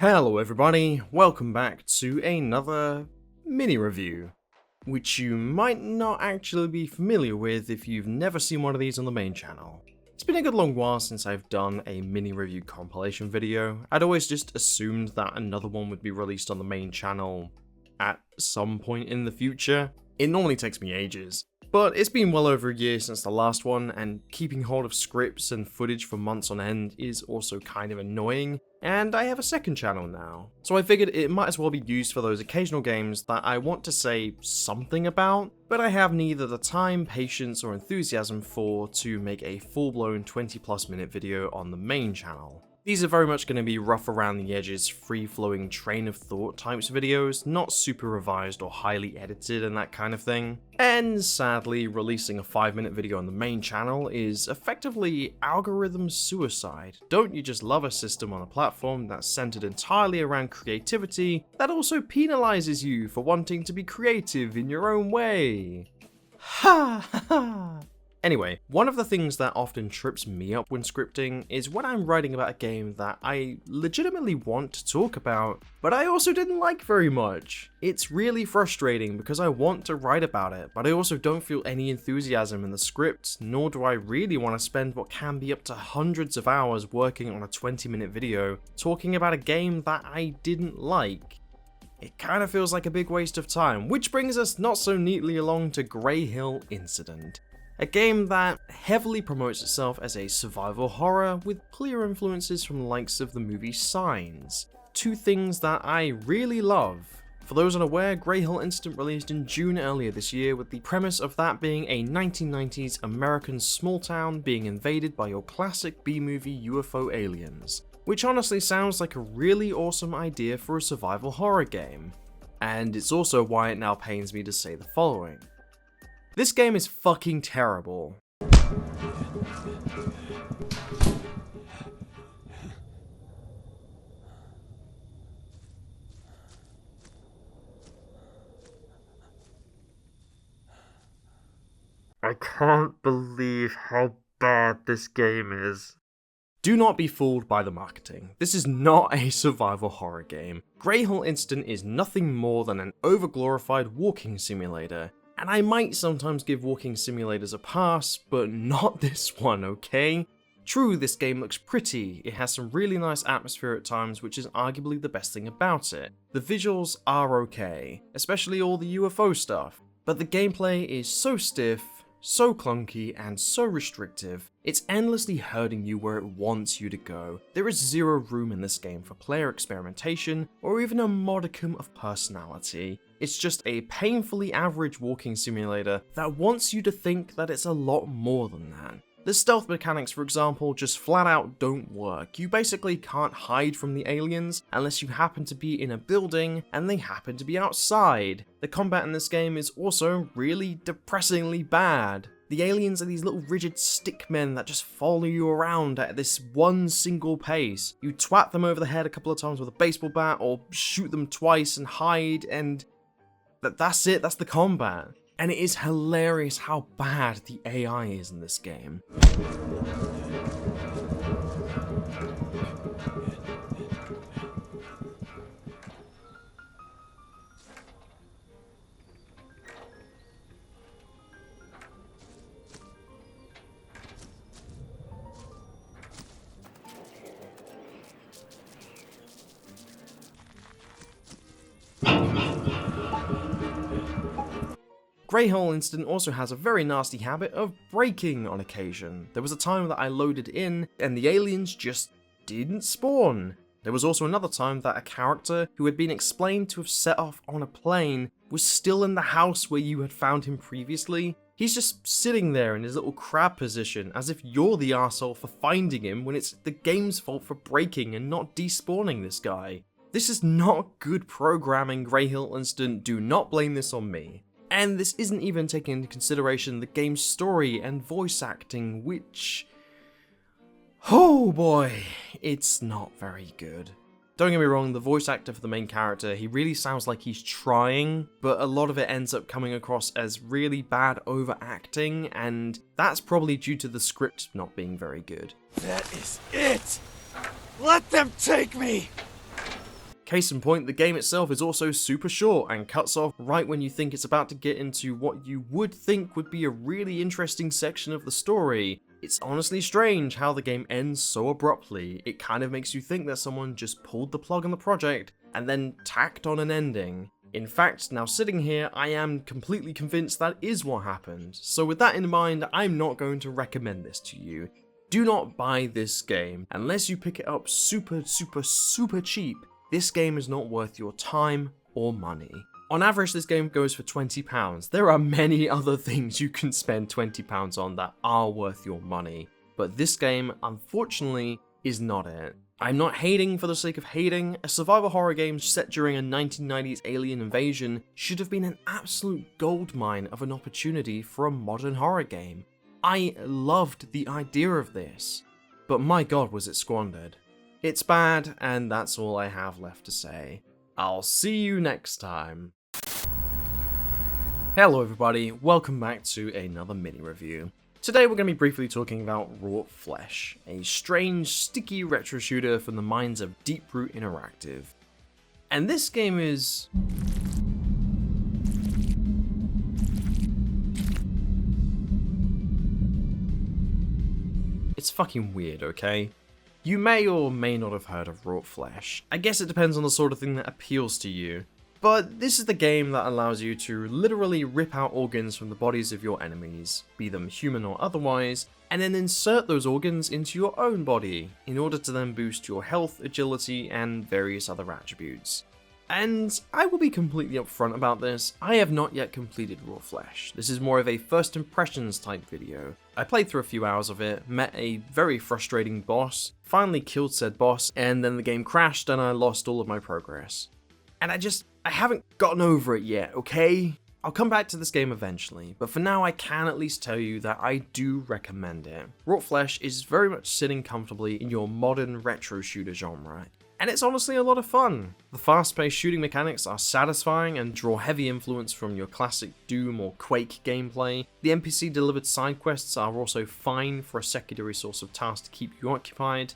Hello everybody, welcome back to another mini review, which you might not actually be familiar with if you've never seen one of these on the main channel. It's been a good long while since I've done a mini review compilation video. I'd always just assumed that another one would be released on the main channel at some point in the future. It normally takes me ages. But it's been well over a year since the last one, and keeping hold of scripts and footage for months on end is also kind of annoying, and I have a second channel now. So I figured it might as well be used for those occasional games that I want to say something about, but I have neither the time, patience, or enthusiasm for to make a full-blown 20+ minute video on the main channel. These are very much going to be rough around the edges, free-flowing train of thought types videos, not super revised or highly edited and that kind of thing. And sadly, releasing a 5-minute video on the main channel is effectively algorithm suicide. Don't you just love a system on a platform that's centered entirely around creativity that also penalizes you for wanting to be creative in your own way? Ha ha ha! Anyway, one of the things that often trips me up when scripting is when I'm writing about a game that I legitimately want to talk about, but I also didn't like very much. It's really frustrating because I want to write about it, but I also don't feel any enthusiasm in the script, nor do I really want to spend what can be up to hundreds of hours working on a 20-minute video talking about a game that I didn't like. It kind of feels like a big waste of time, which brings us not so neatly along to Greyhill Incident. A game that heavily promotes itself as a survival horror with clear influences from the likes of the movie Signs. Two things that I really love. For those unaware, Greyhill Incident released in June earlier this year, with the premise of that being a 1990s American small town being invaded by your classic B-movie UFO aliens. Which honestly sounds like a really awesome idea for a survival horror game. And it's also why it now pains me to say the following. This game is fucking terrible. I can't believe how bad this game is. Do not be fooled by the marketing. This is not a survival horror game. Greyhill Incident is nothing more than an overglorified walking simulator. And I might sometimes give walking simulators a pass, but not this one, okay? True, this game looks pretty, it has some really nice atmosphere at times, which is arguably the best thing about it. The visuals are okay, especially all the UFO stuff, but the gameplay is so stiff, so clunky, and so restrictive, it's endlessly herding you where it wants you to go. There is zero room in this game for player experimentation, or even a modicum of personality. It's just a painfully average walking simulator that wants you to think that it's a lot more than that. The stealth mechanics, for example, just flat out don't work. You basically can't hide from the aliens unless you happen to be in a building and they happen to be outside. The combat in this game is also really depressingly bad. The aliens are these little rigid stick men that just follow you around at this one single pace. You twat them over the head a couple of times with a baseball bat or shoot them twice and hide, and that's it, that's the combat. And it is hilarious how bad the AI is in this game. Greyhill Incident also has a very nasty habit of breaking on occasion. There was a time that I loaded in and the aliens just didn't spawn. There was also another time that a character who had been explained to have set off on a plane was still in the house where you had found him previously. He's just sitting there in his little crab position as if you're the arsehole for finding him when it's the game's fault for breaking and not despawning this guy. This is not good programming, Greyhill Incident, do not blame this on me. And this isn't even taking into consideration the game's story and voice acting, which... oh boy, it's not very good. Don't get me wrong, the voice actor for the main character, he really sounds like he's trying, but a lot of it ends up coming across as really bad overacting, and that's probably due to the script not being very good. That is it! Let them take me! Case in point, the game itself is also super short and cuts off right when you think it's about to get into what you would think would be a really interesting section of the story. It's honestly strange how the game ends so abruptly. It kind of makes you think that someone just pulled the plug on the project and then tacked on an ending. In fact, now sitting here, I am completely convinced that is what happened. So with that in mind, I'm not going to recommend this to you. Do not buy this game unless you pick it up super cheap. This game is not worth your time or money. On average, this game goes for £20. There are many other things you can spend £20 on that are worth your money, but this game, unfortunately, is not it. I'm not hating for the sake of hating. A survival horror game set during a 1990s alien invasion should have been an absolute goldmine of an opportunity for a modern horror game. I loved the idea of this, but my god was it squandered. It's bad, and that's all I have left to say. I'll see you next time. Hello everybody, welcome back to another mini review. Today we're going to be briefly talking about Wrought Flesh, a strange, sticky retro shooter from the minds of Deeproot Interactive. And this game is... it's fucking weird, okay? You may or may not have heard of Wrought Flesh. I guess it depends on the sort of thing that appeals to you. But this is the game that allows you to literally rip out organs from the bodies of your enemies, be them human or otherwise, and then insert those organs into your own body, in order to then boost your health, agility, and various other attributes. And I will be completely upfront about this, I have not yet completed Wrought Flesh. This is more of a first impressions type video. I played through a few hours of it, met a very frustrating boss, finally killed said boss, and then the game crashed and I lost all of my progress. And I haven't gotten over it yet, okay? I'll come back to this game eventually, but for now I can at least tell you that I do recommend it. Wrought Flesh is very much sitting comfortably in your modern retro shooter genre. And it's honestly a lot of fun. The fast-paced shooting mechanics are satisfying and draw heavy influence from your classic Doom or Quake gameplay. The NPC-delivered side quests are also fine for a secondary source of tasks to keep you occupied.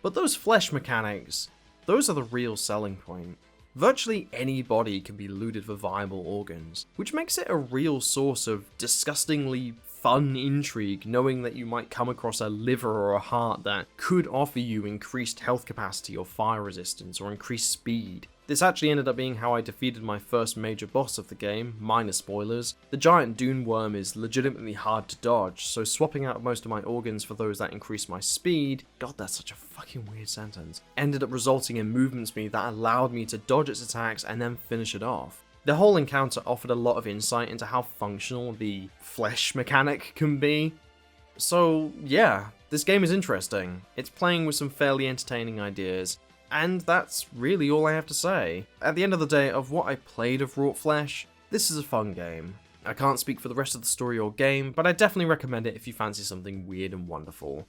But those flesh mechanics, those are the real selling point. Virtually any body can be looted for viable organs, which makes it a real source of disgustingly fun intrigue, knowing that you might come across a liver or a heart that could offer you increased health capacity or fire resistance or increased speed. This actually ended up being how I defeated my first major boss of the game, minor spoilers. The giant dune worm is legitimately hard to dodge, so swapping out most of my organs for those that increase my speed, god that's such a fucking weird sentence, ended up resulting in movement speed that allowed me to dodge its attacks and then finish it off. The whole encounter offered a lot of insight into how functional the flesh mechanic can be. So yeah, this game is interesting. It's playing with some fairly entertaining ideas, and that's really all I have to say. At the end of the day, of what I played of Wrought Flesh, this is a fun game. I can't speak for the rest of the story or game, but I definitely recommend it if you fancy something weird and wonderful.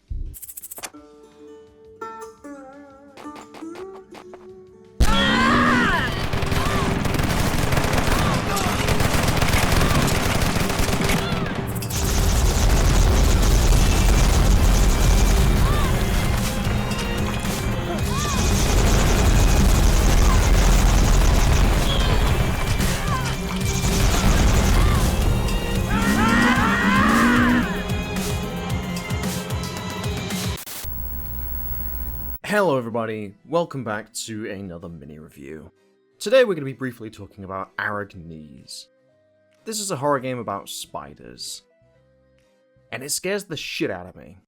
Hello everybody, welcome back to another mini review. Today we're going to be briefly talking about Araignees. This is a horror game about spiders, and it scares the shit out of me.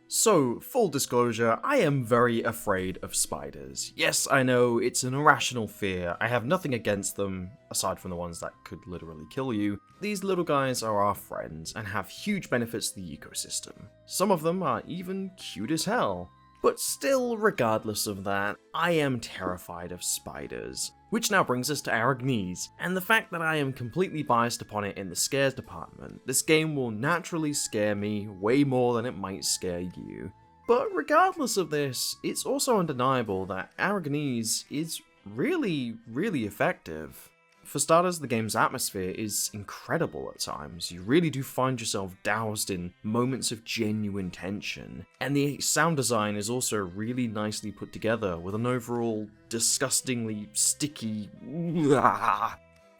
So, full disclosure, I am very afraid of spiders. Yes, I know, it's an irrational fear. I have nothing against them, aside from the ones that could literally kill you. These little guys are our friends and have huge benefits to the ecosystem. Some of them are even cute as hell. But still, regardless of that, I am terrified of spiders. Which now brings us to Araignees, and the fact that I am completely biased upon it in the scares department. This game will naturally scare me way more than it might scare you. But regardless of this, it's also undeniable that Araignees is really, really effective. For starters, the game's atmosphere is incredible at times. You really do find yourself doused in moments of genuine tension. And the sound design is also really nicely put together with an overall disgustingly sticky...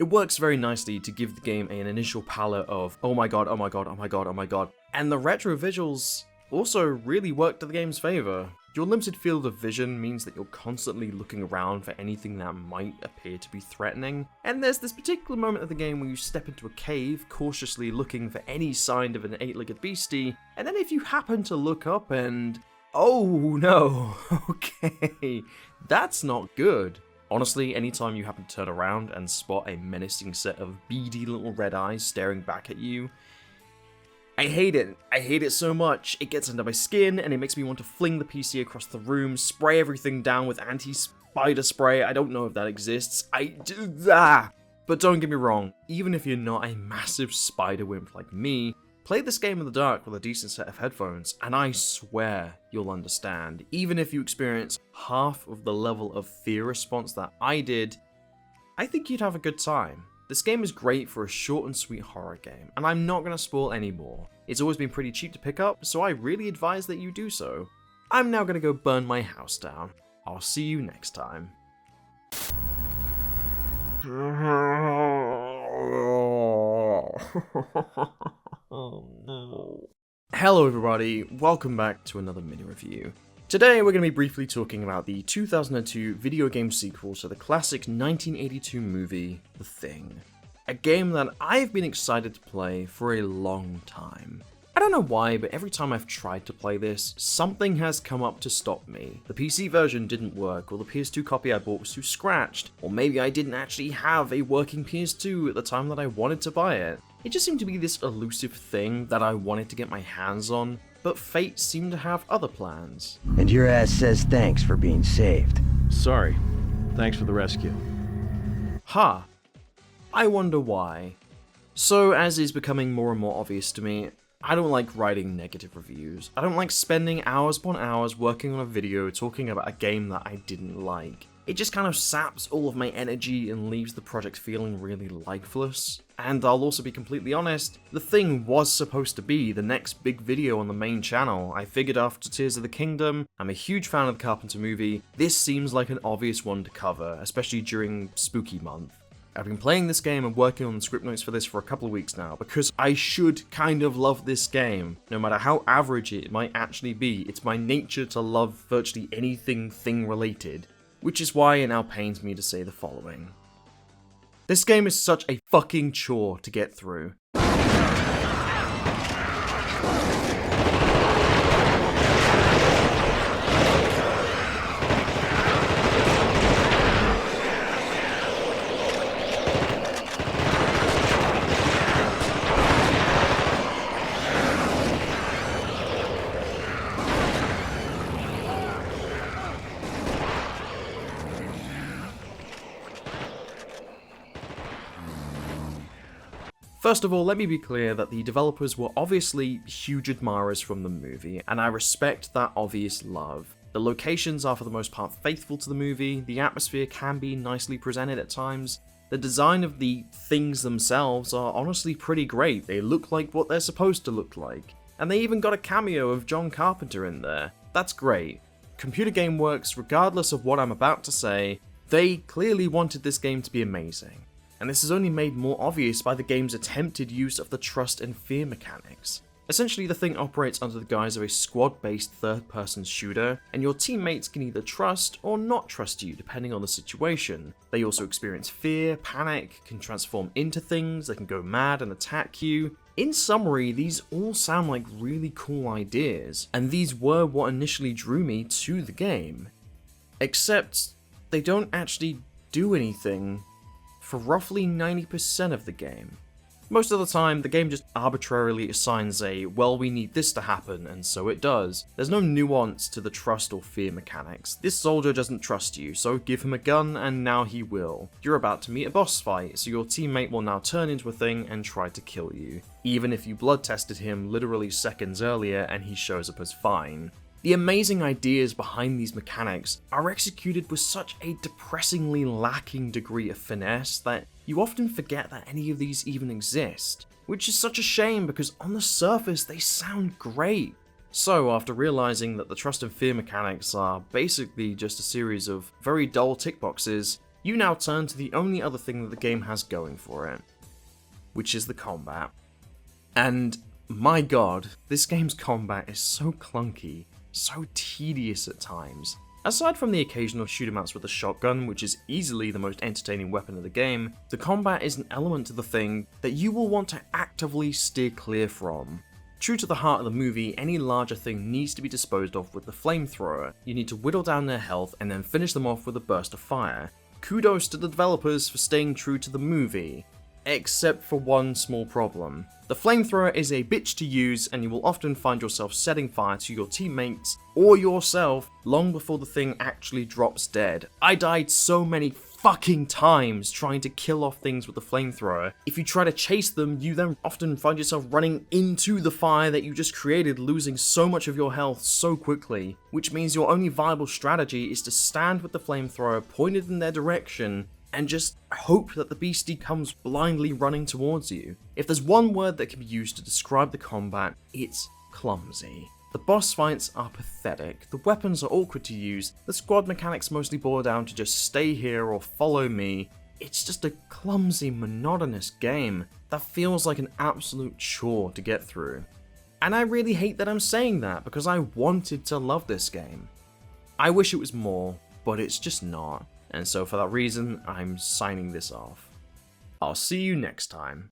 It works very nicely to give the game an initial palette of oh my god, oh my god, oh my god, oh my god. And the retro visuals also really work to the game's favour. Your limited field of vision means that you're constantly looking around for anything that might appear to be threatening, and there's this particular moment of the game where you step into a cave, cautiously looking for any sign of an eight-legged beastie, and then if you happen to look up and... oh no, okay, that's not good. Honestly, anytime you happen to turn around and spot a menacing set of beady little red eyes staring back at you, I hate it. I hate it so much. It gets under my skin and it makes me want to fling the PC across the room, spray everything down with anti-spider spray. I don't know if that exists. But don't get me wrong, even if you're not a massive spider wimp like me, play this game in the dark with a decent set of headphones and I swear you'll understand. Even if you experience half of the level of fear response that I did, I think you'd have a good time. This game is great for a short and sweet horror game, and I'm not going to spoil any more. It's always been pretty cheap to pick up, so I really advise that you do so. I'm now going to go burn my house down. I'll see you next time. Oh no. Hello everybody, welcome back to another mini review. Today we're going to be briefly talking about the 2002 video game sequel to the classic 1982 movie, The Thing. A game that I've been excited to play for a long time. I don't know why, but every time I've tried to play this, something has come up to stop me. The PC version didn't work, or the PS2 copy I bought was too scratched, or maybe I didn't actually have a working PS2 at the time that I wanted to buy it. It just seemed to be this elusive thing that I wanted to get my hands on, but fate seemed to have other plans. And your ass says thanks for being saved. Sorry. Thanks for the rescue. Ha! I wonder why. So, as is becoming more and more obvious to me, I don't like writing negative reviews. I don't like spending hours upon hours working on a video talking about a game that I didn't like. It just kind of saps all of my energy and leaves the project feeling really lifeless. And I'll also be completely honest, The Thing was supposed to be the next big video on the main channel. I figured after Tears of the Kingdom, I'm a huge fan of the Carpenter movie, this seems like an obvious one to cover, especially during spooky month. I've been playing this game and working on the script notes for this for a couple of weeks now, because I should kind of love this game. No matter how average it might actually be, it's my nature to love virtually anything Thing related. Which is why it now pains me to say the following. This game is such a fucking chore to get through. First of all, let me be clear that the developers were obviously huge admirers from the movie, and I respect that obvious love. The locations are for the most part faithful to the movie, the atmosphere can be nicely presented at times, the design of the things themselves are honestly pretty great, they look like what they're supposed to look like. And they even got a cameo of John Carpenter in there. That's great. Computer Game Works, regardless of what I'm about to say, they clearly wanted this game to be amazing. And this is only made more obvious by the game's attempted use of the trust and fear mechanics. Essentially, the Thing operates under the guise of a squad-based third-person shooter, and your teammates can either trust or not trust you depending on the situation. They also experience fear, panic, can transform into things, they can go mad and attack you. In summary, these all sound like really cool ideas, and these were what initially drew me to the game. Except, they don't actually do anything for roughly 90% of the game. Most of the time, the game just arbitrarily assigns a, well, we need this to happen, and so it does. There's no nuance to the trust or fear mechanics. This soldier doesn't trust you, so give him a gun, and now he will. You're about to meet a boss fight, so your teammate will now turn into a thing and try to kill you, even if you blood tested him literally seconds earlier and he shows up as fine. The amazing ideas behind these mechanics are executed with such a depressingly lacking degree of finesse that you often forget that any of these even exist, which is such a shame because on the surface they sound great. So after realizing that the trust and fear mechanics are basically just a series of very dull tick boxes, you now turn to the only other thing that the game has going for it, which is the combat. And my god, this game's combat is so clunky, so tedious at times. Aside from the occasional shoot-em-outs with a shotgun, which is easily the most entertaining weapon of the game, the combat is an element to the thing that you will want to actively steer clear from. True to the heart of the movie, any larger thing needs to be disposed of with the flamethrower. You need to whittle down their health and then finish them off with a burst of fire. Kudos to the developers for staying true to the movie, except for one small problem. The flamethrower is a bitch to use, and you will often find yourself setting fire to your teammates or yourself long before the thing actually drops dead. I died so many fucking times trying to kill off things with the flamethrower. If you try to chase them, you then often find yourself running into the fire that you just created, losing so much of your health so quickly, which means your only viable strategy is to stand with the flamethrower pointed in their direction and just hope that the beastie comes blindly running towards you. If there's one word that can be used to describe the combat, it's clumsy. The boss fights are pathetic, the weapons are awkward to use, the squad mechanics mostly boil down to just stay here or follow me. It's just a clumsy, monotonous game that feels like an absolute chore to get through. And I really hate that I'm saying that because I wanted to love this game. I wish it was more, but it's just not. And so for that reason, I'm signing this off. I'll see you next time.